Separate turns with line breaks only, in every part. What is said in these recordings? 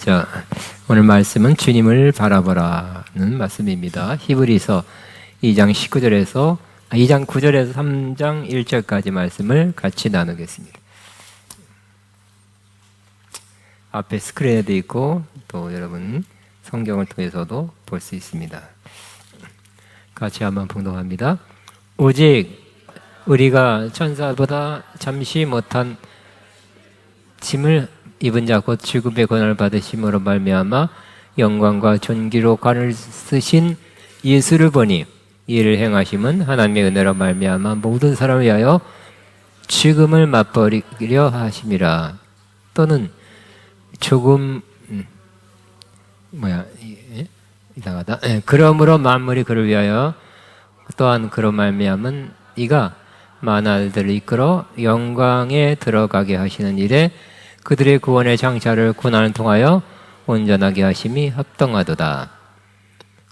자, 오늘 말씀은 주님을 바라보라는 말씀입니다. 히브리서 2장 19절에서 2장 9절에서 3장 1절까지 말씀을 같이 나누겠습니다. 앞에 스크린에도 있고 또 여러분 성경을 통해서도 볼 수 있습니다. 같이 한번 봉독합니다. 오직 우리가 천사보다 잠시 못한 짐을 입은 자 곧 죽음의 권한을 받으심으로 말미암아 영광과 존귀로 관을 쓰신 예수를 보니 이를 행하심은 하나님의 은혜로 말미암아 모든 사람을 위하여 죽음을 맛보리려 하심이라. 또는 조금 이상하다. 그러므로 만물이 그를 위하여 또한 그로 말미암은 이가 만알들을 이끌어 영광에 들어가게 하시는 일에 그들의 구원의 장차를 고난을 통하여 온전하게 하심이 합당하도다.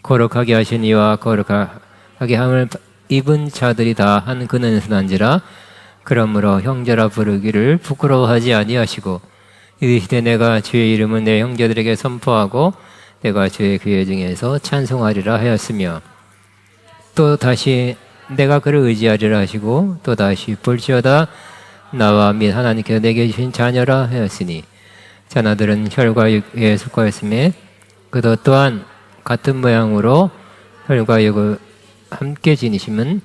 거룩하게 하신 이와 거룩하게 함을 입은 자들이 다 한 그는 선한지라. 그러므로 형제라 부르기를 부끄러워하지 아니하시고 이르시되 내가 주의 이름을 내 형제들에게 선포하고 내가 주의 교회 중에서 찬송하리라 하였으며 또 다시 내가 그를 의지하리라 하시고 또 다시 볼지어다 나와 및 하나님께서 내게 주신 자녀라 하였으니 자녀들은 혈과 육에 속하였음에 그도 또한 같은 모양으로 혈과 육을 함께 지니심은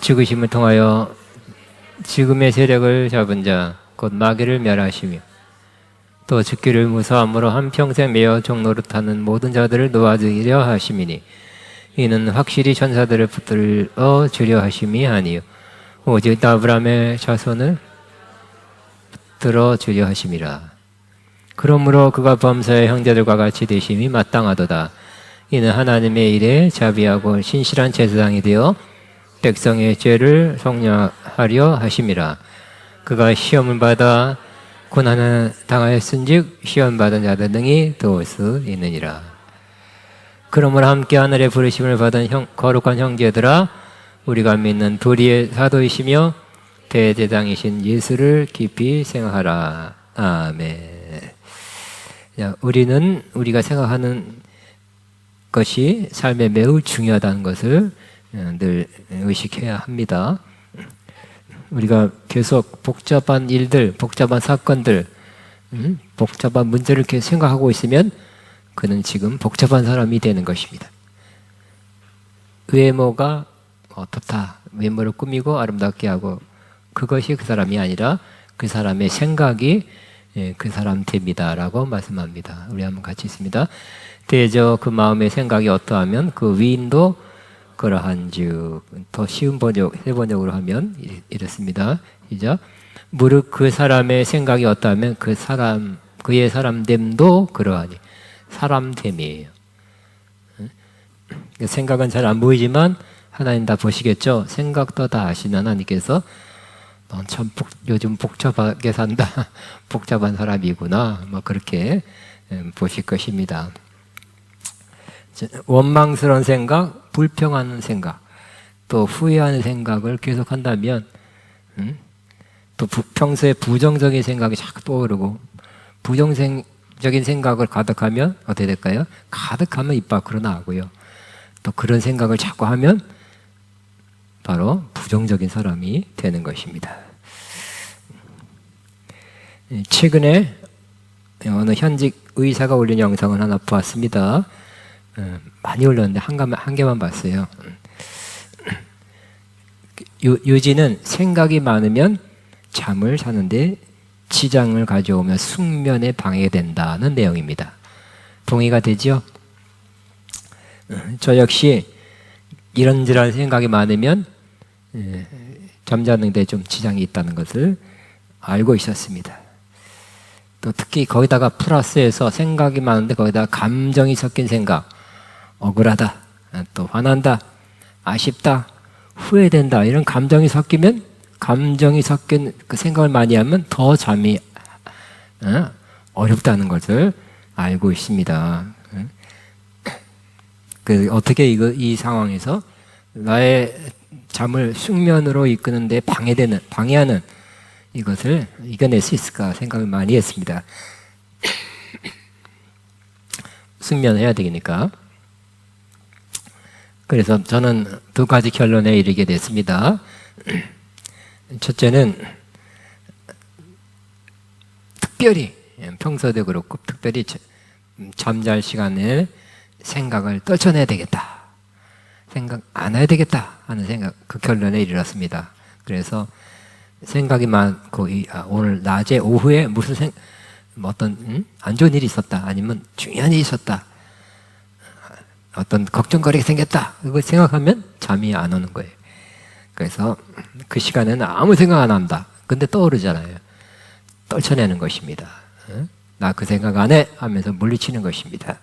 죽으심을 통하여 죽음의 세력을 잡은 자 곧 마귀를 멸하시며 또 죽기를 무서함으로 한평생 매어 종노릇하는 모든 자들을 놓아주려 하심이니 이는 확실히 천사들을 붙들어 주려 하심이 아니요 오직 아브라함의 자손을 붙들어 주려 하심이라. 그러므로 그가 범사의 형제들과 같이 되심이 마땅하도다. 이는 하나님의 일에 자비하고 신실한 제사장이 되어 백성의 죄를 속량하려 하심이라. 그가 시험을 받아 고난을 당하였은즉 시험받은 자들 등이 도울 수 있느니라. 그러므로 함께 하늘의 부르심을 받은 거룩한 형제들아 우리가 믿는 도리의 사도이시며 대제장이신 예수를 깊이 생각하라. 아멘. 우리는 우리가 생각하는 것이 삶에 매우 중요하다는 것을 늘 의식해야 합니다. 우리가 계속 복잡한 일들, 복잡한 사건들, 복잡한 문제를 이렇게 생각하고 있으면 그는 지금 복잡한 사람이 되는 것입니다. 외모가 어떻다, 외모를 꾸미고 아름답게 하고 그것이 그 사람이 아니라 그 사람의 생각이 그 사람 됩니다라고 말씀합니다. 우리 한번 같이 있습니다. 대저 그 마음의 생각이 어떠하면 그 위인도 그러한즉. 더 쉬운 번역, 새 번역으로 하면 이렇습니다. 시작. 무릇 그 사람의 생각이 어떠하면 그 사람, 그의 사람됨도 그러하니. 사람됨이에요. 생각은 잘 안 보이지만 하나님 다 보시겠죠. 생각도 다 아시는 하나님께서 넌 참 요즘 복잡하게 산다. 복잡한 사람이구나. 뭐 그렇게 보실 것입니다. 원망스러운 생각, 불평하는 생각, 또 후회하는 생각을 계속한다면 또 평소에 부정적인 생각이 자꾸 떠오르고 부정적인 생각을 가득하면 어떻게 될까요? 가득하면 입 밖으로 나오고요. 또 그런 생각을 자꾸 하면 바로 부정적인 사람이 되는 것입니다. 최근에 어느 현직 의사가 올린 영상을 하나 보았습니다. 많이 올렸는데 한 개만 봤어요. 요지는 생각이 많으면 잠을 자는데 지장을 가져오며 숙면에 방해된다는 내용입니다. 동의가 되죠? 저 역시 이런저런 생각이 많으면 잠자는 데 좀 지장이 있다는 것을 알고 있었습니다. 또 특히 거기다가 플러스해서 생각이 많은데 거기다가 감정이 섞인 생각, 억울하다, 또 화난다, 아쉽다, 후회된다 이런 감정이 섞이면 감정이 섞인 그 생각을 많이 하면 더 잠이 어렵다는 것을 알고 있습니다. 어떻게 이 상황에서 나의 잠을 숙면으로 이끄는데 방해하는 이것을 이겨낼 수 있을까 생각을 많이 했습니다. 숙면해야 되니까. 그래서 저는 두 가지 결론에 이르게 됐습니다. 첫째는 특별히 평소에도 그렇고 특별히 잠잘 시간에 생각을 떨쳐내야 되겠다. 생각 안 해야 되겠다 하는 생각, 그 결론에 이르렀습니다. 그래서 생각이 많고 오늘 낮에 오후에 무슨 어떤 안 좋은 일이 있었다, 아니면 중요한 일이 있었다, 어떤 걱정거리가 생겼다, 그걸 생각하면 잠이 안 오는 거예요. 그래서 그 시간에는 아무 생각 안 한다. 근데 떠오르잖아요. 떨쳐내는 것입니다. 나 그 생각 안 해 하면서 물리치는 것입니다.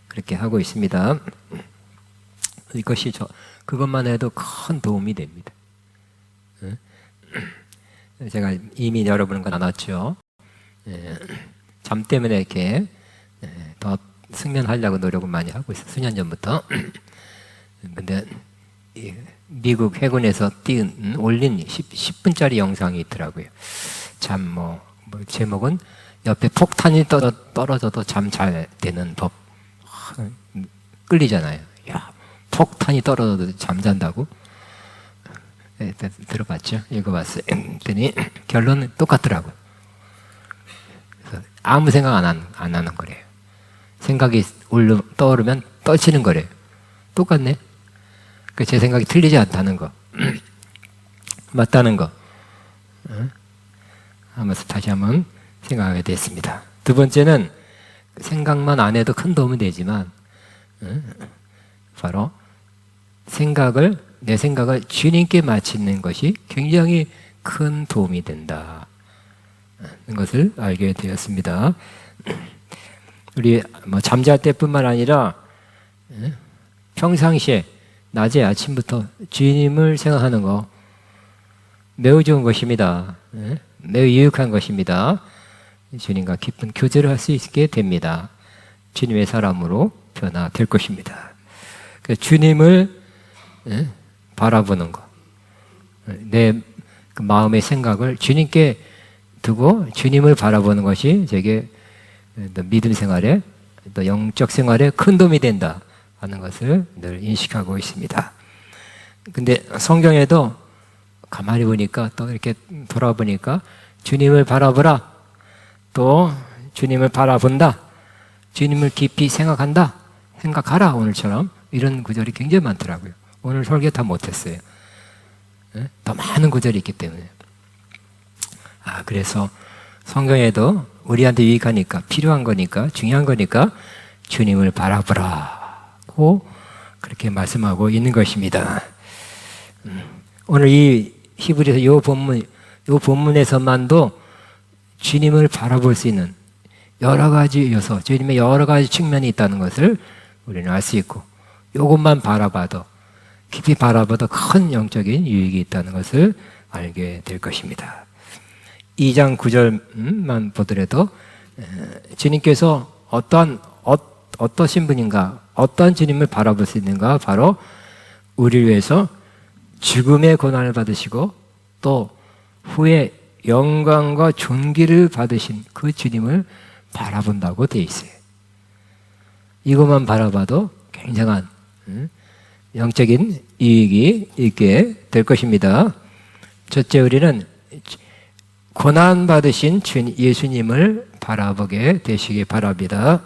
그렇게 하고 있습니다. 이것이 그것만 해도 큰 도움이 됩니다. 제가 이미 여러분과 나눴죠. 잠 때문에 이렇게 더 숙면하려고 노력을 많이 하고 있어요. 수년 전부터. 근데 미국 해군에서 올린 10분짜리 영상이 있더라고요. 제목은 옆에 폭탄이 떨어져도 잠 잘 되는 법. 끌리잖아요. 야, 폭탄이 떨어져도 잠잔다고? 들어봤죠? 읽어봤어요. 그랬더니 결론은 똑같더라고요. 그래서 아무 생각 안 하는 거래요. 생각이 떠오르면 떨치는 거래요. 똑같네. 제 생각이 틀리지 않다는 거. 맞다는 거. 하면서 다시 한번 생각하게 됐습니다. 두 번째는 생각만 안 해도 큰 도움이 되지만 바로 내 생각을 주님께 마치는 것이 굉장히 큰 도움이 된다 는 것을 알게 되었습니다. 우리 잠잘 때뿐만 아니라 평상시에 낮에 아침부터 주님을 생각하는 거 매우 좋은 것입니다. 매우 유익한 것입니다. 주님과 깊은 교제를 할 수 있게 됩니다. 주님의 사람으로 변화될 것입니다. 주님을 바라보는 것, 내 그 마음의 생각을 주님께 두고 주님을 바라보는 것이 제게 믿음 생활에, 또 영적 생활에 큰 도움이 된다 하는 것을 늘 인식하고 있습니다. 근데 성경에도 가만히 보니까, 또 이렇게 돌아보니까 주님을 바라보라, 또 주님을 바라본다, 주님을 깊이 생각하라, 오늘처럼 이런 구절이 굉장히 많더라고요. 오늘 설교 다 못했어요. 더 많은 구절이 있기 때문에. 그래서 성경에도 우리한테 유익하니까, 필요한 거니까, 중요한 거니까 주님을 바라보라고 그렇게 말씀하고 있는 것입니다. 오늘 이 히브리서 이 본문에서만도 주님을 바라볼 수 있는 여러 가지 요소, 주님의 여러 가지 측면이 있다는 것을 우리는 알 수 있고, 이것만 바라봐도, 깊이 바라봐도 큰 영적인 유익이 있다는 것을 알게 될 것입니다. 2장 9절만 보더라도 주님께서 어떠신 분인가, 어떠한 주님을 바라볼 수 있는가, 바로 우리를 위해서 죽음의 고난을 받으시고 또 후에 영광과 존귀를 받으신 그 주님을 바라본다고 되어 있어요. 이것만 바라봐도 굉장한 영적인 이익이 있게 될 것입니다. 첫째, 우리는 고난 받으신 예수님을 바라보게 되시기 바랍니다.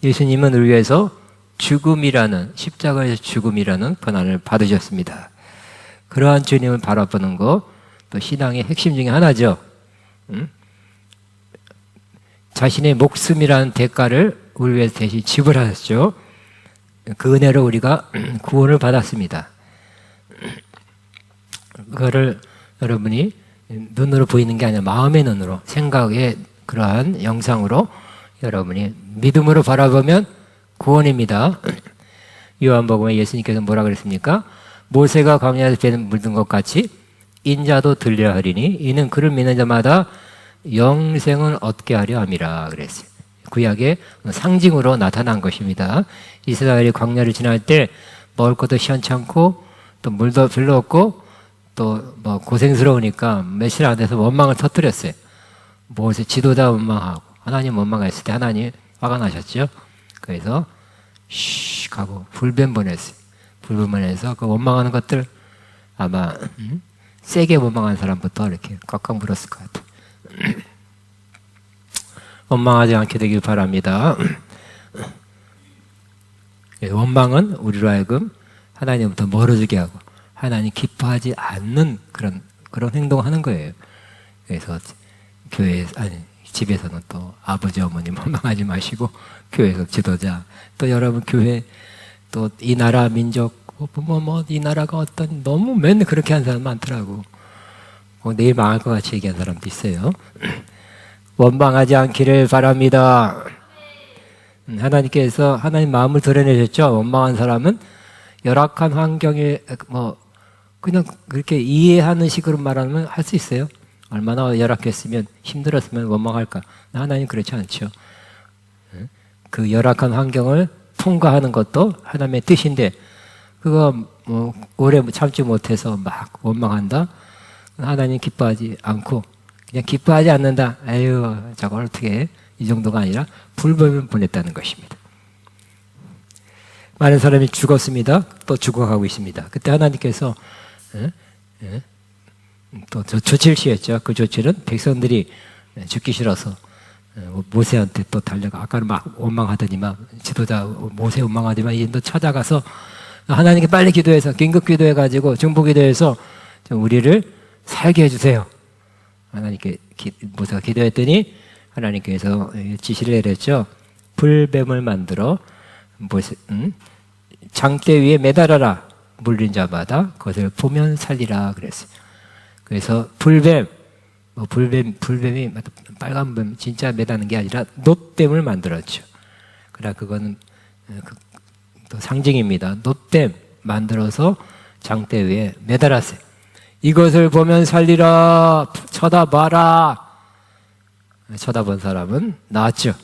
예수님은 우리 위해서 십자가에서 죽음이라는 고난을 받으셨습니다. 그러한 주님을 바라보는 것, 또 신앙의 핵심 중에 하나죠. 자신의 목숨이라는 대가를 우리 위해서 대신 지불하셨죠. 그 은혜로 우리가 구원을 받았습니다. 그거를 여러분이 눈으로 보이는 게 아니라 마음의 눈으로, 생각의 그러한 영상으로 여러분이 믿음으로 바라보면 구원입니다. 요한복음에 예수님께서 뭐라 그랬습니까? 모세가 광야에서 배 물든 것 같이 인자도 들려야 하리니 이는 그를 믿는 자마다 영생을 얻게 하려 함이라 그랬어요. 구약의 상징으로 나타난 것입니다. 이스라엘이 광야를 지날 때 먹을 것도 시원찮고 또 물도 별로 없고 또 뭐 고생스러우니까 며칠 안 돼서 원망을 터뜨렸어요. 모세 지도자 원망하고 하나님 원망했을 때 하나님 화가 나셨죠. 그래서 슉 하고 불뱀 보냈어요. 불뱀 보내서 그 원망하는 것들 아마 세게 원망한 사람부터 이렇게 꽉꽉 물었을 것 같아요. 원망하지 않게 되길 바랍니다. 원망은 우리로 하여금 하나님부터 멀어지게 하고 하나님 기뻐하지 않는 그런 행동을 하는 거예요. 그래서 집에서는 또 아버지 어머님 원망하지 마시고 교회에서 지도자 또 여러분 교회 또 이 나라 민족 이 나라가 어떤 너무 맨날 그렇게 하는 사람 많더라고. 내일 망할 것 같이 얘기하는 사람도 있어요. 원망하지 않기를 바랍니다. 하나님께서 하나님 마음을 드러내셨죠. 원망한 사람은 열악한 환경에 그냥 그렇게 이해하는 식으로 말하면 할 수 있어요. 얼마나 열악했으면 힘들었으면 원망할까. 하나님 그렇지 않죠. 그 열악한 환경을 통과하는 것도 하나님의 뜻인데 그거 오래 참지 못해서 막 원망한다. 하나님 기뻐하지 않고 그냥 기뻐하지 않는다. 아유 저걸 어떻게 이 정도가 아니라 불뱀을 보냈다는 것입니다. 많은 사람이 죽었습니다. 또 죽어가고 있습니다. 그때 하나님께서 또 조치를 취했죠. 그 조치는 백성들이 죽기 싫어서 모세한테 또 달려가 아까는 막 원망하더니만 지도자 모세 원망하지만 이제 또 찾아가서 하나님께 빨리 기도해서 긴급 기도해가지고 중보 기도해서 우리를 살게 해주세요. 하나님께 모세가 기도했더니 하나님께서 지시를 내렸죠. 불뱀을 만들어 장대 위에 매달아라. 물린 자마다 그것을 보면 살리라 그랬어요. 그래서 불뱀이 빨간 뱀 진짜 매다는 게 아니라 놋뱀을 만들었죠. 그러나 그거는 또 상징입니다. 놋뱀 만들어서 장대 위에 매달았어요. 이것을 보면 살리라. 쳐다봐라. 쳐다본 사람은 나았죠.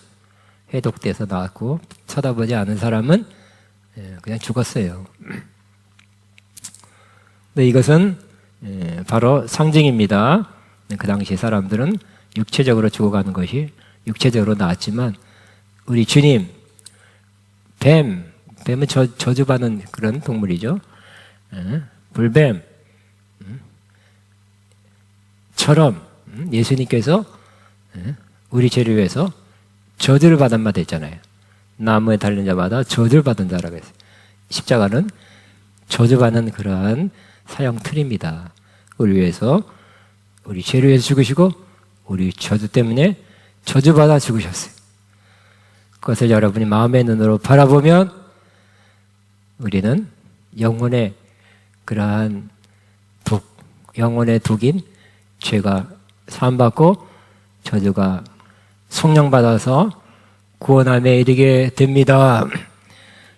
해독돼서 나았고 쳐다보지 않은 사람은 그냥 죽었어요. 근데 이것은 바로 상징입니다. 그 당시 사람들은 육체적으로 죽어가는 것이 육체적으로 나았지만 우리 주님 뱀은 저주받는 그런 동물이죠. 불뱀 처럼 예수님께서 우리 죄를 위해서 저주를 받은 바 됐잖아요. 나무에 달린 자마다 저주를 받은 자라고 했어요. 십자가는 저주받는 그러한 사형 틀입니다. 우리 위해서 우리 죄를 위해서 죽으시고 우리 저주 때문에 저주받아 죽으셨어요. 그것을 여러분이 마음의 눈으로 바라보면 우리는 영혼의 그러한 영혼의 독인 죄가 사함받고 저주가 속량받아서 구원함에 이르게 됩니다.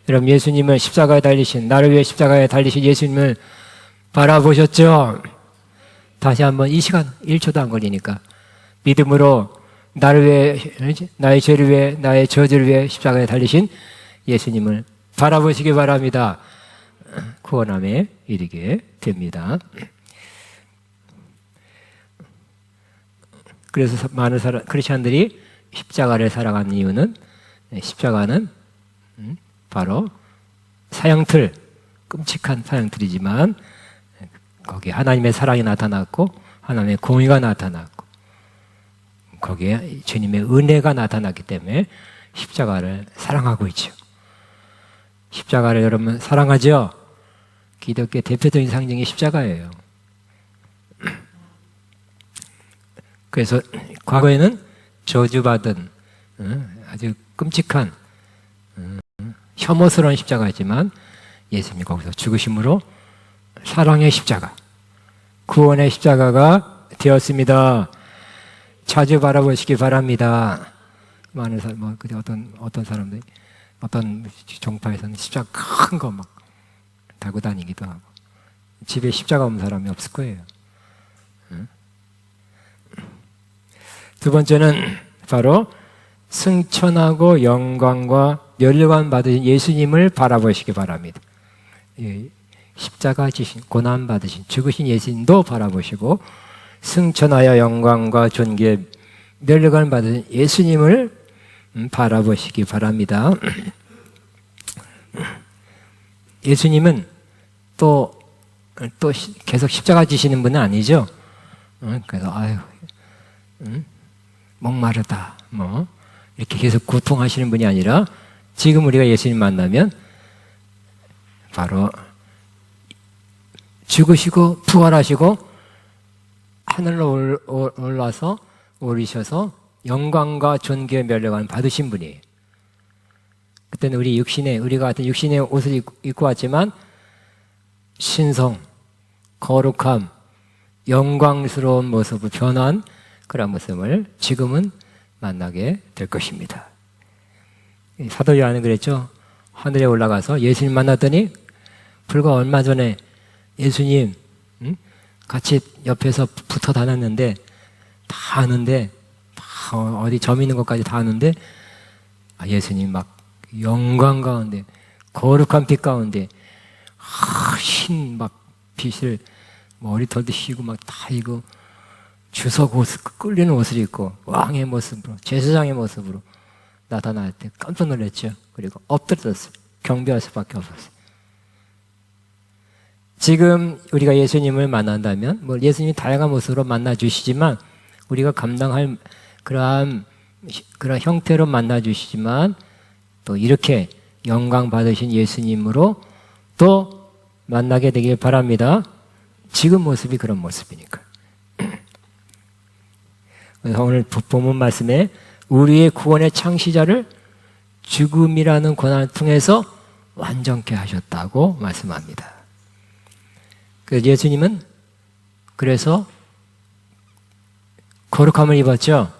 여러분 예수님은 십자가에 달리신 나를 위해 십자가에 달리신 예수님을 바라보셨죠? 다시 한번 이 시간 1초도 안 걸리니까 믿음으로 나를 위해 나의 죄를 위해 나의 저주를 위해 십자가에 달리신 예수님을 바라보시기 바랍니다. 구원함에 이르게 됩니다. 그래서 많은 크리스천들이 십자가를 사랑하는 이유는 십자가는 바로 사형틀, 끔찍한 사형틀이지만 거기에 하나님의 사랑이 나타났고 하나님의 공의가 나타났고 거기에 주님의 은혜가 나타났기 때문에 십자가를 사랑하고 있죠. 십자가를 여러분 사랑하죠? 기독교의 대표적인 상징이 십자가예요. 그래서 과거에는 저주받은 아주 끔찍한 혐오스러운 십자가였지만 예수님이 거기서 죽으심으로 사랑의 십자가, 구원의 십자가가 되었습니다. 자주 바라보시기 바랍니다. 많은 사람, 어떤 사람들, 어떤 종파에서는 십자가 큰 거 막 달고 다니기도 하고 집에 십자가 없는 사람이 없을 거예요. 두 번째는 바로 승천하고 영광과 면류관 받으신 예수님을 바라보시기 바랍니다. 십자가 지신 고난 받으신 죽으신 예수님도 바라보시고 승천하여 영광과 존귀의 면류관 받으신 예수님을 바라보시기 바랍니다. 예수님은 또 계속 십자가 지시는 분은 아니죠. 그래서 목마르다 뭐 이렇게 계속 고통하시는 분이 아니라 지금 우리가 예수님 만나면 바로 죽으시고 부활하시고 하늘로 올라서 오르셔서 영광과 존귀의 면류관을 받으신 분이에요. 그때는 우리가 같은 육신의 옷을 입고 왔지만 신성, 거룩함, 영광스러운 모습을 변한 그런 모습을 지금은 만나게 될 것입니다. 사도 요한은 그랬죠. 하늘에 올라가서 예수님 만났더니 불과 얼마 전에 예수님 같이 옆에서 붙어 다녔는데 다 아는데 다 어디 점 있는 것까지 다 아는데 예수님 막 영광 가운데 거룩한 빛 가운데 흰 막 빛을 머리털도 휘고 막 다 이거 주석 옷 끌리는 옷을 입고 왕의 모습으로 제사장의 모습으로 나타날 때 깜짝 놀랐죠. 그리고 엎드렸어요. 경배할 수밖에 없었어요. 지금 우리가 예수님을 만난다면 뭐 예수님이 다양한 모습으로 만나 주시지만 우리가 감당할 그런 형태로 만나 주시지만 또 이렇게 영광 받으신 예수님으로 또 만나게 되길 바랍니다. 지금 모습이 그런 모습이니까. 그래서 오늘 본문 말씀에 우리의 구원의 창시자를 죽음이라는 고난을 통해서 완전케 하셨다고 말씀합니다. 그래서 예수님은 그래서 거룩함을 입었죠.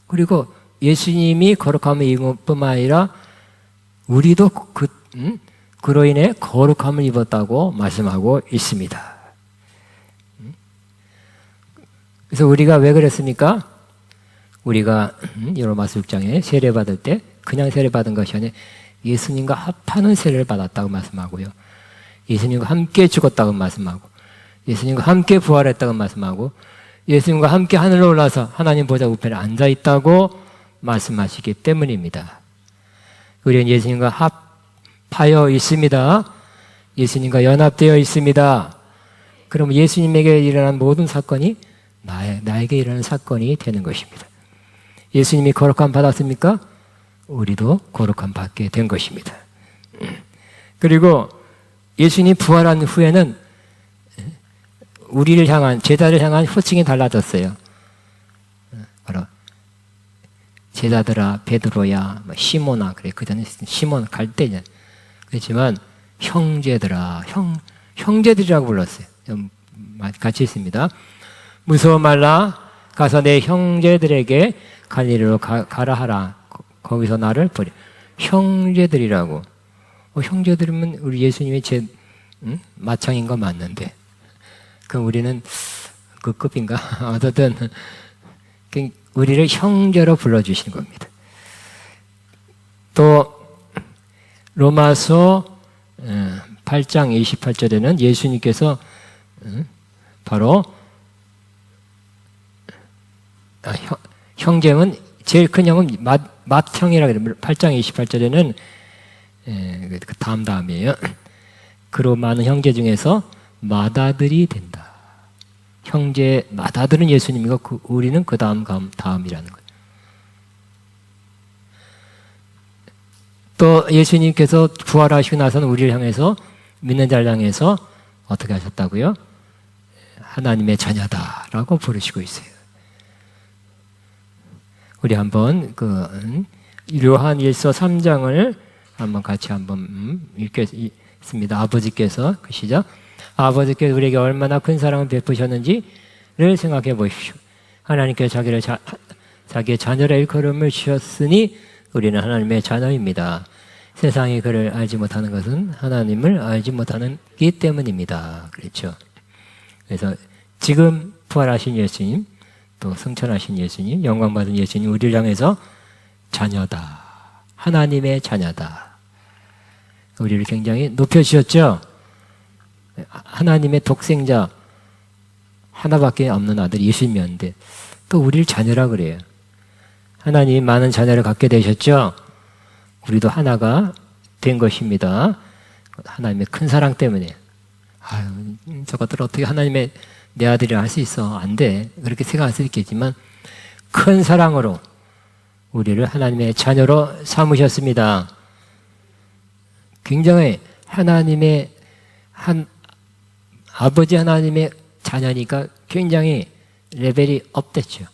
그리고 예수님이 거룩함을 입은 뿐만 아니라 우리도 그로 인해 거룩함을 입었다고 말씀하고 있습니다. 그래서 우리가 왜 그랬습니까? 우리가 로마서 6장에 세례받을 때 그냥 세례받은 것이 아니라 예수님과 합하는 세례를 받았다고 말씀하고요. 예수님과 함께 죽었다고 말씀하고 예수님과 함께 부활했다고 말씀하고 예수님과 함께 하늘로 올라서 하나님 보좌 우편에 앉아있다고 말씀하시기 때문입니다. 우리는 예수님과 합하여 있습니다. 예수님과 연합되어 있습니다. 그럼 예수님에게 일어난 모든 사건이 나에게 일어나는 사건이 되는 것입니다. 예수님이 거룩함 받았습니까? 우리도 거룩함 받게 된 것입니다. 그리고 예수님이 부활한 후에는 우리를 향한 제자를 향한 호칭이 달라졌어요. 바로 제자들아 베드로야 시몬아 그래 그 전에 시몬 갈대냐 그렇지만 형제들아 형제들이라고 불렀어요. 좀 같이 있습니다. 무서워 말라 가서 내 형제들에게 갈릴리로 가라 하라. 거기서 나를 버려. 형제들이라고. 형제들이면 우리 예수님의 마창인 거 맞는데 그럼 우리는 그 급인가? 어쨌든 우리를 형제로 불러주신 겁니다. 또 로마서 8장 28절에는 예수님께서 바로 형제는 제일 큰 형은 맏형이라고 그래요. 8장 28절에는 그 다음이에요. 그로 많은 형제 중에서 맏아들이 된다. 형제 맏아들은 예수님이고 우리는 그 다음이라는 거예요. 또 예수님께서 부활하시고 나서는 우리를 향해서 믿는 자를 향해서 어떻게 하셨다고요? 하나님의 자녀다라고 부르시고 있어요. 우리 한번 요한일서 3장을 한번 같이 한번 읽겠습니다. 아버지께서 시작. 아버지께서 우리에게 얼마나 큰 사랑을 베푸셨는지를 생각해 보십시오. 하나님께서 자기의 자녀라 일컬음을 주셨으니 우리는 하나님의 자녀입니다. 세상이 그를 알지 못하는 것은 하나님을 알지 못하기 때문입니다. 그렇죠. 그래서 지금 부활하신 예수님, 또 승천하신 예수님, 영광받은 예수님 우리를 향해서 자녀다. 하나님의 자녀다. 우리를 굉장히 높여주셨죠. 하나님의 독생자 하나밖에 없는 아들 예수님이었는데 또 우리를 자녀라 그래요. 하나님이 많은 자녀를 갖게 되셨죠. 우리도 하나가 된 것입니다. 하나님의 큰 사랑 때문에. 아유, 저것들 어떻게 하나님의 내 아들이라 할 수 있어. 안 돼. 그렇게 생각할 수 있겠지만 큰 사랑으로 우리를 하나님의 자녀로 삼으셨습니다. 굉장히 하나님의 아버지 하나님의 자녀니까 굉장히 레벨이 업됐죠.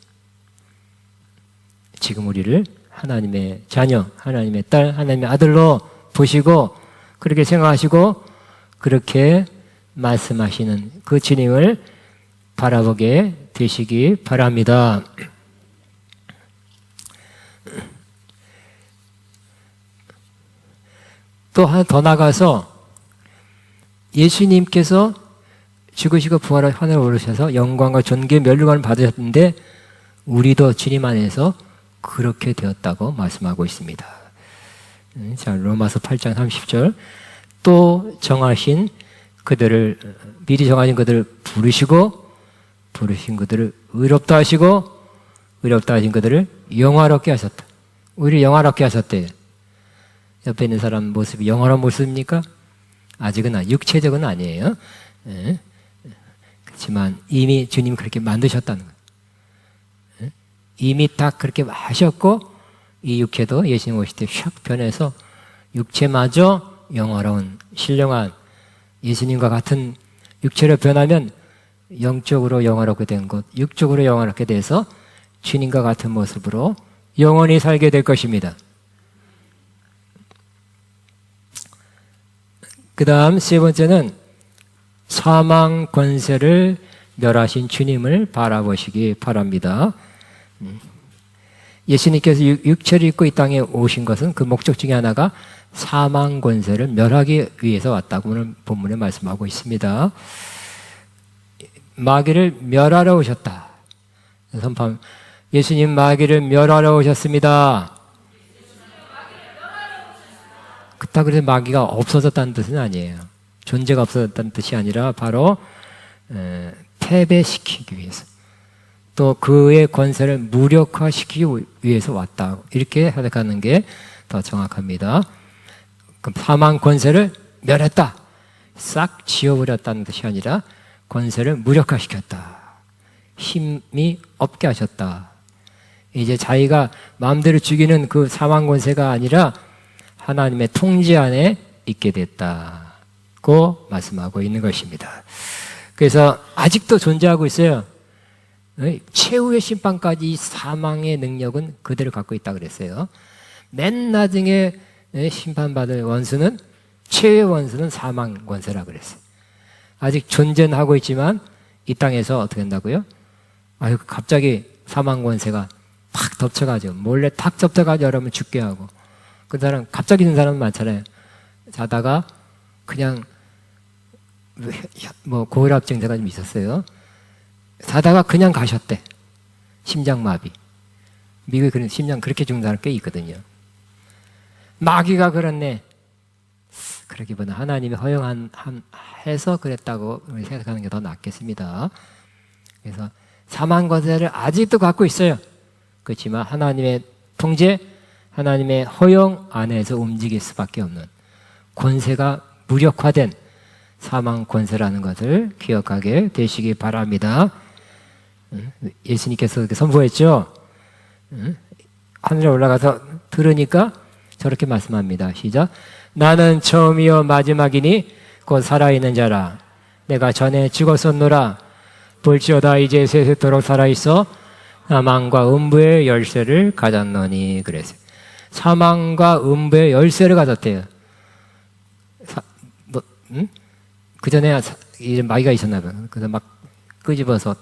지금 우리를 하나님의 자녀, 하나님의 딸, 하나님의 아들로 보시고 그렇게 생각하시고 그렇게 말씀하시는 그 주님을 바라보게 되시기 바랍니다. 또 하나 더 나가서 예수님께서 죽으시고 부활하여 하늘에 오르셔서 영광과 존귀 면류관을 받으셨는데 우리도 주님 안에서 그렇게 되었다고 말씀하고 있습니다. 자, 로마서 8장 30절 또 정하신 그들을 미리 정하신 그들을 부르신 그들을 의롭다 하시고 의롭다 하신 그들을 영화롭게 하셨다. 우리를 영화롭게 하셨대요. 옆에 있는 사람 모습이 영화로운 모습입니까? 아직은 육체적은 아니에요. 그렇지만 이미 주님 그렇게 만드셨다는 거예요. 이미 딱 그렇게 하셨고 이 육체도 예수님 오실 때 샥 변해서 육체마저 영화로운 신령한 예수님과 같은 육체로 변하면 영적으로 영화롭게 된 것, 육적으로 영화롭게 돼서 주님과 같은 모습으로 영원히 살게 될 것입니다. 그 다음 세 번째는 사망 권세를 멸하신 주님을 바라보시기 바랍니다. 예수님께서 육체를 입고 이 땅에 오신 것은 그 목적 중에 하나가 사망 권세를 멸하기 위해서 왔다고 오늘 본문에 말씀하고 있습니다. 마귀를 멸하러 오셨다. 선포 예수님 마귀를 멸하러 오셨습니다. 그렇다고 해서 마귀가 없어졌다는 뜻은 아니에요. 존재가 없어졌다는 뜻이 아니라 바로 패배시키기 위해서 또 그의 권세를 무력화시키기 위해서 왔다. 이렇게 해석하는 게 더 정확합니다. 그럼 사망 권세를 멸했다. 싹 지워버렸다는 뜻이 아니라 권세를 무력화시켰다. 힘이 없게 하셨다. 이제 자기가 마음대로 죽이는 그 사망 권세가 아니라 하나님의 통제 안에 있게 됐다고 말씀하고 있는 것입니다. 그래서 아직도 존재하고 있어요. 최후의 심판까지 이 사망의 능력은 그대로 갖고 있다 그랬어요. 맨 나중에 심판받을 원수는 최후의 원수는 사망 권세라 그랬어요. 아직 존재는 하고 있지만 이 땅에서 어떻게 한다고요? 아유 갑자기 사망 권세가 팍 덮쳐가지고 몰래 탁 덮쳐가지고 여러분 죽게 하고 그 사람 갑자기 있는 사람은 많잖아요. 자다가 그냥 뭐 고혈압 증세가 좀 있었어요. 자다가 그냥 가셨대. 심장마비. 미국에 그런 심장 그렇게 죽는 사람 꽤 있거든요. 마귀가 그렇네. 그러기보다 하나님이 허용해서 그랬다고 생각하는 게 더 낫겠습니다. 그래서 사망 권세를 아직도 갖고 있어요. 그렇지만 하나님의 통제, 하나님의 허용 안에서 움직일 수밖에 없는 권세가 무력화된 사망 권세라는 것을 기억하게 되시기 바랍니다. 예수님께서 그렇게 선포했죠. 하늘에 올라가서 들으니까 저렇게 말씀합니다. 시작. 나는 처음이요 마지막이니 곧 살아있는 자라. 내가 전에 죽었었노라. 볼지어다 이제 세세토록 살아있어 사망과 음부의 열쇠를 가졌노니 그랬어요. 사망과 음부의 열쇠를 가졌대요. 그 전에 마귀가 있었나 봐요. 그래서 막 끄집어서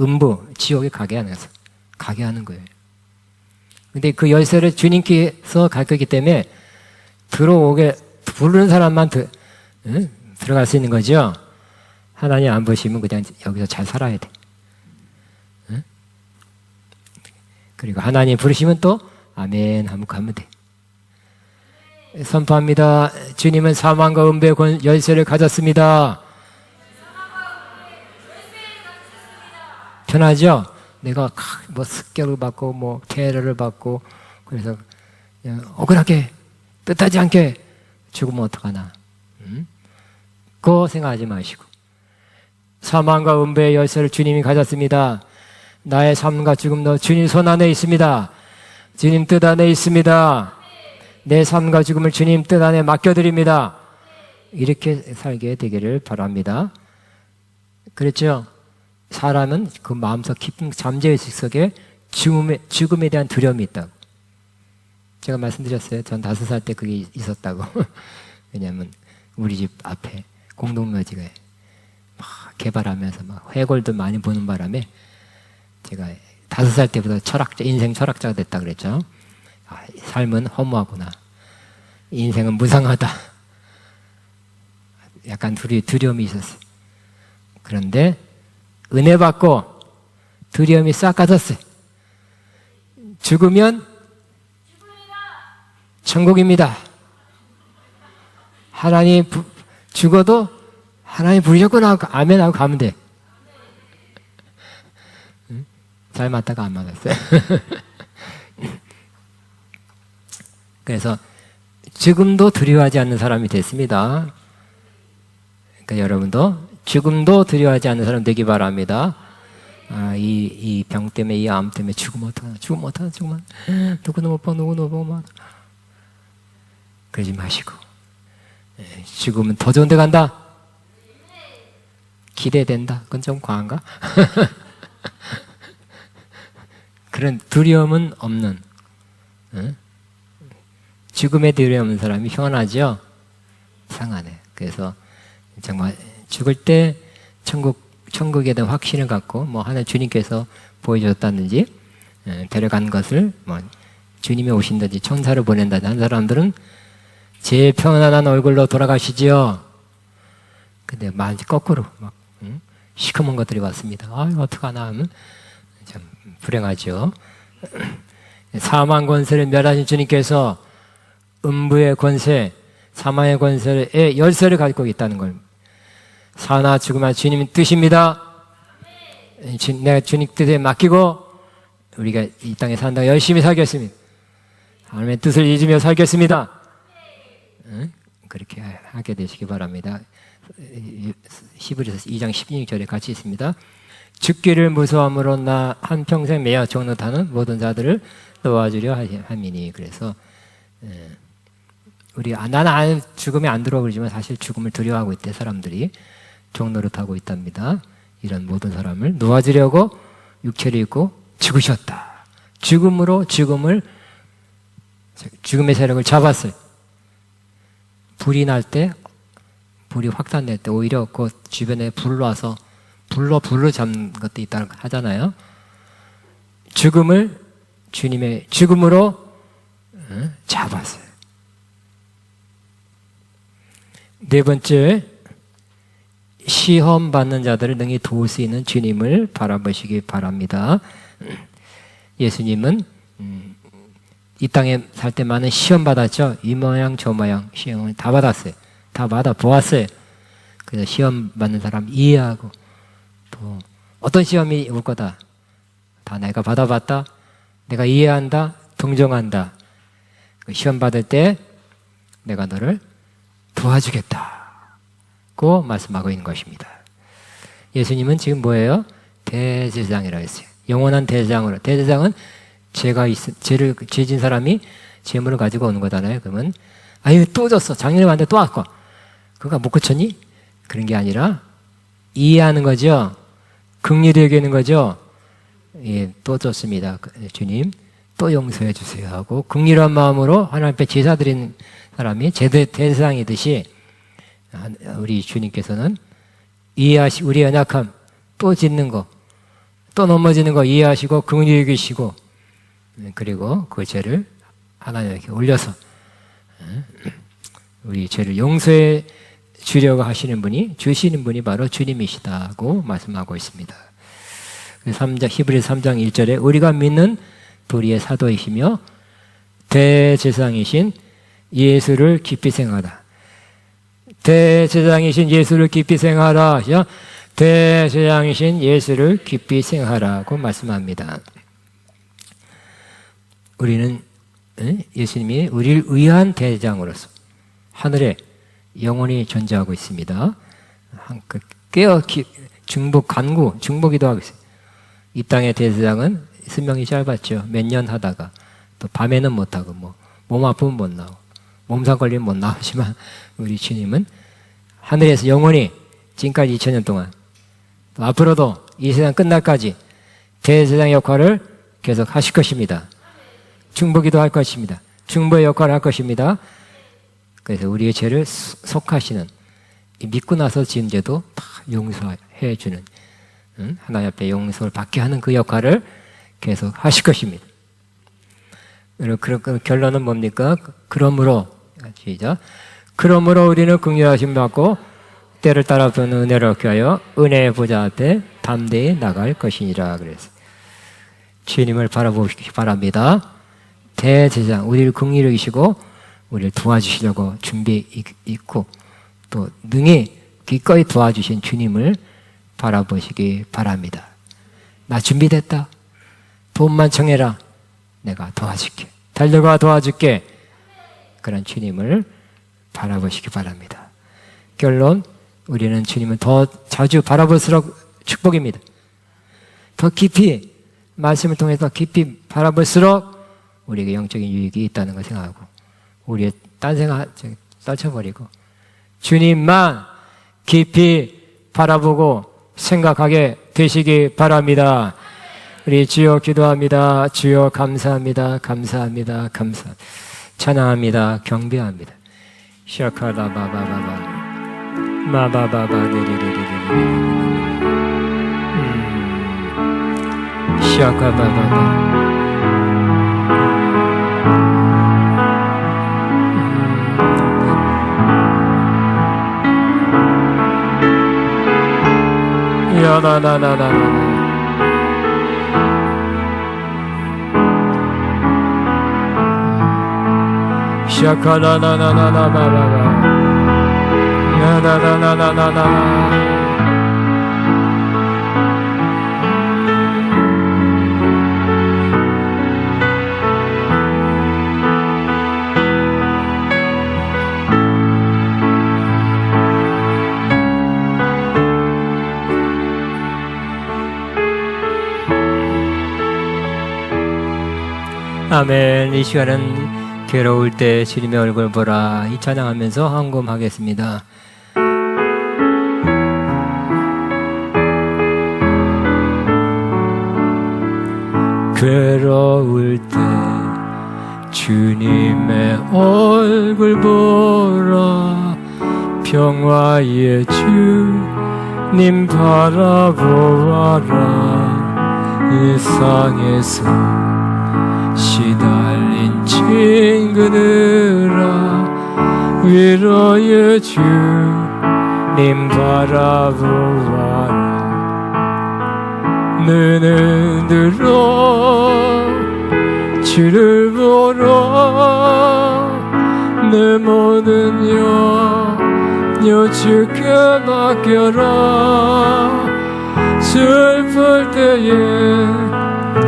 음부, 지옥에 가게 하는 거예요. 근데 그 열쇠를 주님께서 가르쳤기 때문에 들어오게 부르는 사람만 들어갈 수 있는 거죠. 하나님 안 보시면 그냥 여기서 잘 살아야 돼. 그리고 하나님 부르시면 또 아멘 하면 가면 돼. 선포합니다. 주님은 사망과 음부의 열쇠를 가졌습니다. 편하죠? 내가 뭐 습격을 받고 뭐 테러를 받고 그래서 그냥 억울하게 뜻하지 않게 죽으면 어떡하나. 그거 생각하지 마시고 사망과 음부의 열쇠를 주님이 가졌습니다. 나의 삶과 죽음도 주님 손 안에 있습니다. 주님 뜻 안에 있습니다. 내 삶과 죽음을 주님 뜻 안에 맡겨드립니다. 이렇게 살게 되기를 바랍니다. 그렇죠? 사람은 그 마음속 깊은 잠재의식 속에 죽음에 대한 두려움이 있다고. 제가 말씀드렸어요. 전 5살 때 그게 있었다고. 왜냐하면 우리 집 앞에 공동묘지가 막 개발하면서 막 해골도 많이 보는 바람에 제가 5살 때부터 인생 철학자가 됐다 그랬죠. 아, 삶은 허무하구나. 인생은 무상하다. 약간 두려움이 있었어요. 그런데 은혜 받고 두려움이 싹 가졌어요. 죽으면 천국입니다. 하나님 죽어도 하나님 부르셨구나 하고 아멘 하고 가면 돼. 잘 맞다가 안 맞았어요. 그래서 죽음도 두려워하지 않는 사람이 됐습니다. 그러니까 여러분도 죽음도 두려워하지 않는 사람 되기 바랍니다. 아, 이 병 때문에, 이 암 때문에 죽으면 어떡하나, 죽으면 누구도 못 봐, 누구도 못 봐. 그러지 마시고. 죽으면 더 좋은 데 간다. 기대된다. 그건 좀 과한가? 그런 두려움은 없는, 죽음에 두려움 없는 사람이 평안하죠? 상하네. 그래서 정말 죽을 때 천국에 대한 확신을 갖고 뭐 하나 주님께서 보여줬다든지 데려간 것을 뭐 주님이 오신다든지 천사를 보낸다든지 한 사람들은 제일 편안한 얼굴로 돌아가시지요. 근데 마치 거꾸로 막 시커먼 것들이 왔습니다. 아유 어떡하나 하면 참 불행하죠. 사망 권세를 멸하신 주님께서 음부의 권세, 사망의 권세의 열쇠를 가지고 있다는 걸 사나 죽으나 주님의 뜻입니다. 내가 주님 뜻에 맡기고 우리가 이 땅에 산다고 열심히 살겠습니다. 하나님의 뜻을 잊으며 살겠습니다. 그렇게 하게 되시기 바랍니다. 히브리서 2장 16절에 같이 있습니다. 죽기를 무서움으로 나 한평생 매여 종노하는 모든 자들을 도와주려 함이니. 그래서 나는 죽음에 안 들어오고 그러지만 사실 죽음을 두려워하고 있대. 사람들이 종노릇하고 있답니다. 이런 모든 사람을 놓아주려고 육체를 입고 죽으셨다. 죽음으로 죽음의 세력을 잡았어요. 불이 날 때, 불이 확산될 때 오히려 그 주변에 불로 잡는 것도 있다고 하잖아요. 죽음을 주님의 죽음으로 잡았어요. 네 번째, 시험 받는 자들을 능히 도울 수 있는 주님을 바라보시기 바랍니다. 예수님은 이 땅에 살 때 많은 시험 받았죠. 이 모양 저 모양 시험을 다 받았어요. 다 받아 보았어요. 그래서 시험 받는 사람 이해하고 또 어떤 시험이 올 거다. 다 내가 받아봤다. 내가 이해한다. 동정한다. 시험 받을 때 내가 너를 도와주겠다. 고 말씀하고 있는 것입니다. 예수님은 지금 뭐예요? 대제사장이라고 했어요. 영원한 대제사장으로. 대제사장은 죄진 사람이 재물을 가지고 오는 거잖아요. 그러면 아유 또 졌어. 작년에 왔는데 또 왔고. 그거 못 고쳤니? 그런 게 아니라 이해하는 거죠. 긍휼히 여기는 거죠. 예, 또 졌습니다. 주님 또 용서해 주세요 하고 긍휼한 마음으로 하나님 앞에 제사 드리는 사람이 대제사장이듯이 우리 주님께서는 이해하시고 우리의 연약함 또 짓는 거 또 넘어지는 거 이해하시고 긍휼히 여기시고 그리고 그 죄를 하나님께 올려서 우리 죄를 용서해 주려고 주시는 분이 바로 주님이시다고 말씀하고 있습니다. 히브리서 3장 1절에 우리가 믿는 도리의 사도이시며 대제사장이신 예수를 깊이 생각하다. 대제사장이신 예수를 깊이 생각하라. 대제사장이신 예수를 깊이 생각하라고 말씀합니다. 우리는 예수님이 우리를 위한 대제사장으로서 하늘에 영원히 존재하고 있습니다. 중보기도 하고 있어요. 이 땅의 대제사장은 수명이 짧았죠. 몇 년 하다가 또 밤에는 못하고 몸 아프면 못 나오고 몸살 걸리면 못 나오지만 우리 주님은 하늘에서 영원히 지금까지 2000년 동안 또 앞으로도 이 세상 끝날까지 대제사장 역할을 계속 하실 것입니다. 중보기도 할 것입니다. 중보의 역할을 할 것입니다. 그래서 우리의 죄를 속하시는 믿고 나서 지은 죄도 다 용서해 주는 하나님 앞에 용서를 받게 하는 그 역할을 계속 하실 것입니다. 그 결론은 뭡니까? 그러므로 시작. 그러므로 우리는 긍휼하심 받고 때를 따라 부는 은혜를 얻게 하여 은혜의 보좌 앞에 담대히 나갈 것이니라. 그래서 주님을 바라보시기 바랍니다. 대제사장, 우리를 긍휼히 여기시고 우리를 도와주시려고 준비 있고 또 능히 기꺼이 도와주신 주님을 바라보시기 바랍니다. 나 준비됐다. 돈만 청해라. 내가 도와줄게. 달려가 도와줄게. 그런 주님을 바라보시기 바랍니다. 결론, 우리는 주님을 더 자주 바라볼수록 축복입니다. 더 깊이 말씀을 통해서 깊이 바라볼수록 우리에게 영적인 유익이 있다는 걸 생각하고 우리의 딴 생각 떨쳐버리고 주님만 깊이 바라보고 생각하게 되시기 바랍니다. 우리 주여 기도합니다. 주여 감사합니다. 감사합니다. 감사합니다. 찬양합니다. 경배합니다. 샤카라바바바바 마바바바 샤카바바바 야나나나나나 샤카나나나나나나나 야나나나나나나 아멘. 이 시간은 괴로울 때 주님의 얼굴 보라 이 찬양하면서 헌금하겠습니다. 괴로울 때 주님의 얼굴 보라 평화의 주님 바라보아라 일상에서 시달린 친구들아 위로의 주님 바라보아라 눈을 들어 주를 보러 내 모든 염려 주께 맡겨라 슬플 때에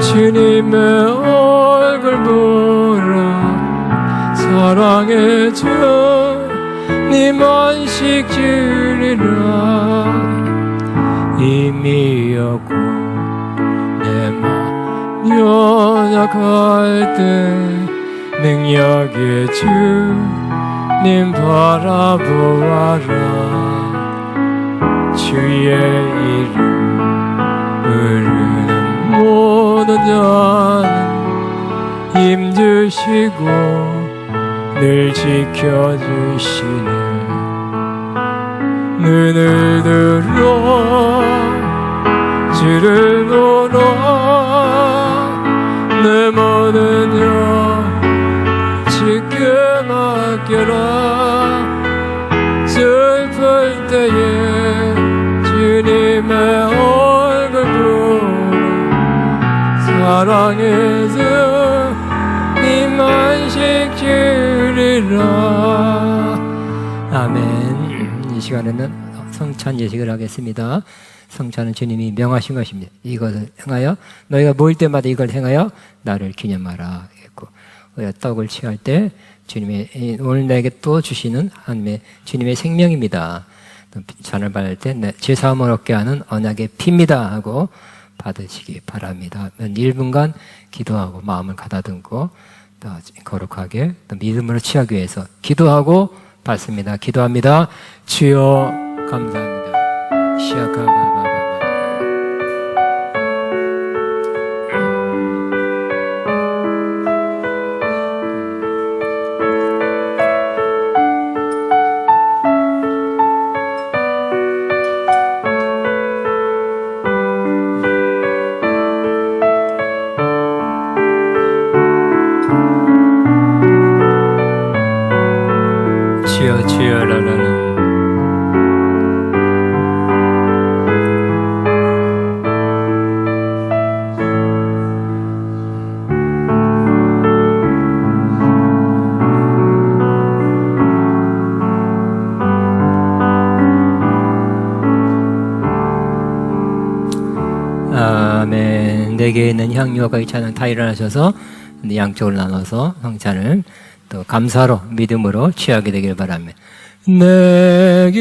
주님의 얼굴 보라 사랑의 주님 안식 주리라 이미였고 내 맘 연약할 때 능력의 주님 바라보아라 주의 이름 부르는 모든 자는 힘주시고 늘 지켜주시네 눈을 들어 주를 보러 내 모든 영 주께 맡겨라 슬플 때에 주님의 얼굴 보라 사랑의 주님 안식 주리라 아멘. 이 시간에는 성찬 예식을 하겠습니다. 성찬은 주님이 명하신 것입니다. 이것을 행하여 너희가 모일 때마다 이걸 행하여 나를 기념하라 했고, 우리가 떡을 취할 때 주님의 오늘 내게 또 주시는 하나님의 주님의 생명입니다. 잔을 받을 때 죄 사함을 얻게 하는 언약의 피입니다 하고 받으시기 바랍니다. 1분간 기도하고 마음을 가다듬고 또 거룩하게 또 믿음으로 취하기 위해서 기도하고 받습니다. 기도합니다. 주여 감사합니다. 시아카바바바바. 주여 주여 라라라. 아멘. 내게 있는 향유와 같이 차는 다 일어나셔서 양쪽으로 나눠서 성찬을 또 감사로 믿음으로 취하게 되길 바랍니다. 내게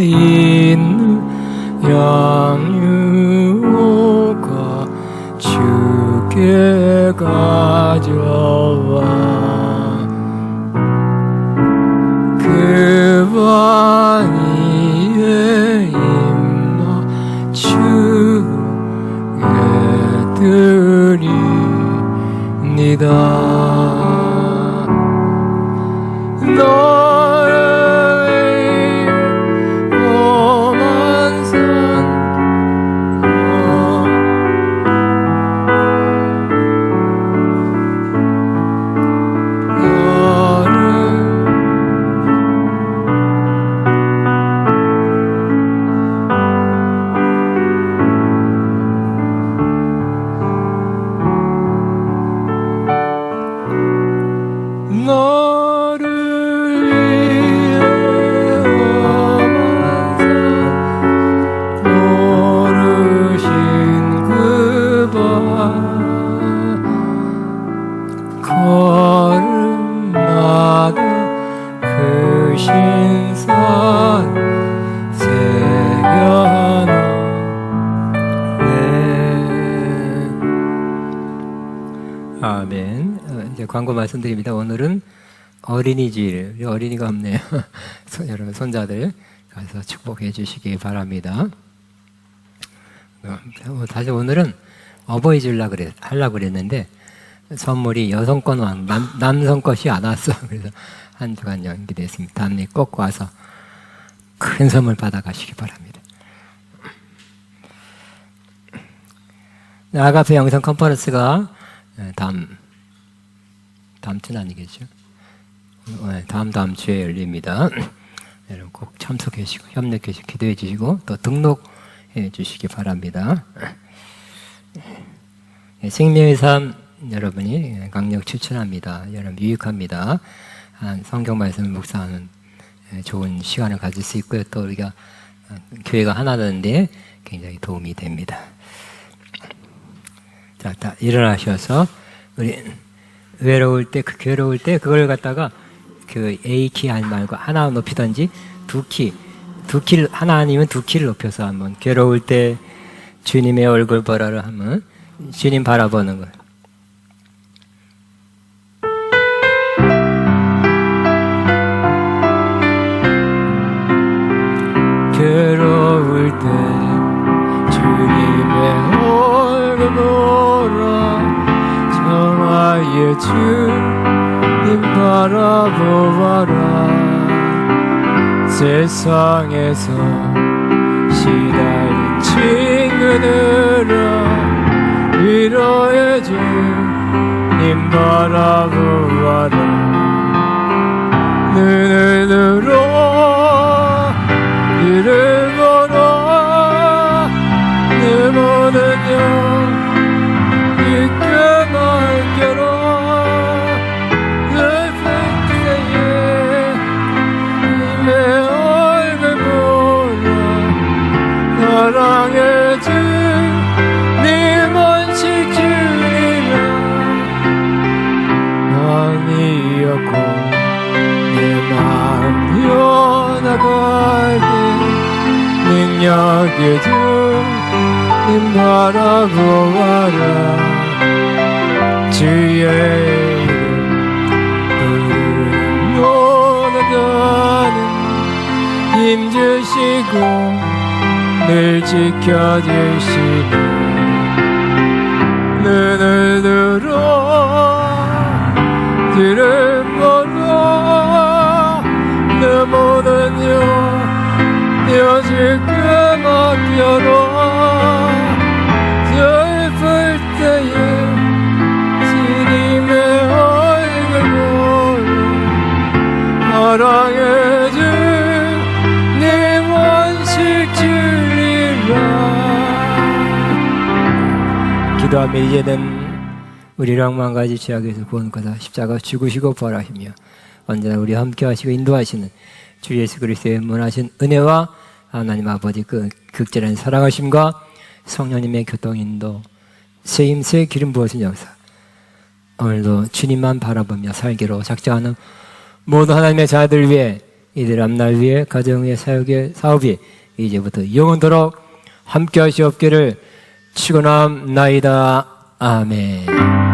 있는 양유가 주께 가져와 그 바위에 임마 주께 드립니다. 너의 험한 산 걸음마다 그 신선 새겨놓네. 아멘. 이제 광고 말씀드립니다. 오늘은 어린이주일, 어린이가 없네요. 여러분 손자들 가서 축복해 주시기 바랍니다. 다시 오늘은 어버이주일 하려고 그랬는데 선물이 여성 건 왕, 남성 것이 안 왔어. 그래서 한 주간 연기됐습니다. 다음에 꼭 와서 큰 선물 받아가시기 바랍니다. 아가페 영상 컨퍼런스가 다음 주는 아니겠죠? 다음 주에 열립니다. 여러분 꼭 참석해 주시고 협력해 주시고 기도해 주시고 또 등록해 주시기 바랍니다. 생명의 삶 여러분이 강력 추천합니다. 여러분 유익합니다. 성경 말씀을 묵상하는 좋은 시간을 가질 수 있고요. 또 우리가 교회가 하나 되는데 굉장히 도움이 됩니다. 자, 다 일어나셔서 우리 괴로울 때 그걸 갖다가 그 A 키 하지 말고 하나 높이든지 두 키 하나 아니면 두 키를 높여서 한번 괴로울 때 주님의 얼굴 보라를 하면 주님 바라보는 거예요. 괴로울 때 주님의 얼굴 보라 정화의 주님 바라보아라 세상에서 시달린 친구들아 위로해 주님 바라보아라 눈을 들어 이를 보라 내 모든 영 잊게 말게로 내 백세에 내 얼굴 보라 사랑의 하였고 내 마음 변화가게 능력의 주님 바라보아라. 주의 이름 변화가는 힘주시고 늘 지켜주시니 눈을 들어 들음으로 내 모든 여줄게 맡겨라. 슬플 때에 주님의 얼굴 보러 사랑해 주님 원식 주리라. 기도하며 이제는 우리를 악한 가지 죄악에서 구원하사 십자가 죽으시고 부활하시며 언제나 우리 함께 하시고 인도하시는 주 예수 그리스도의 무한하신 은혜와 하나님 아버지 그 극진한 사랑하심과 성령님의 교통인도 세임 새 기름 부어진 역사 오늘도 주님만 바라보며 살기로 작정하는 모든 하나님의 자들 위해 이들 앞날 위해 가정 위해 사역의 사업이 이제부터 영원토록 함께 하시옵기를 축원합나이다. 아멘.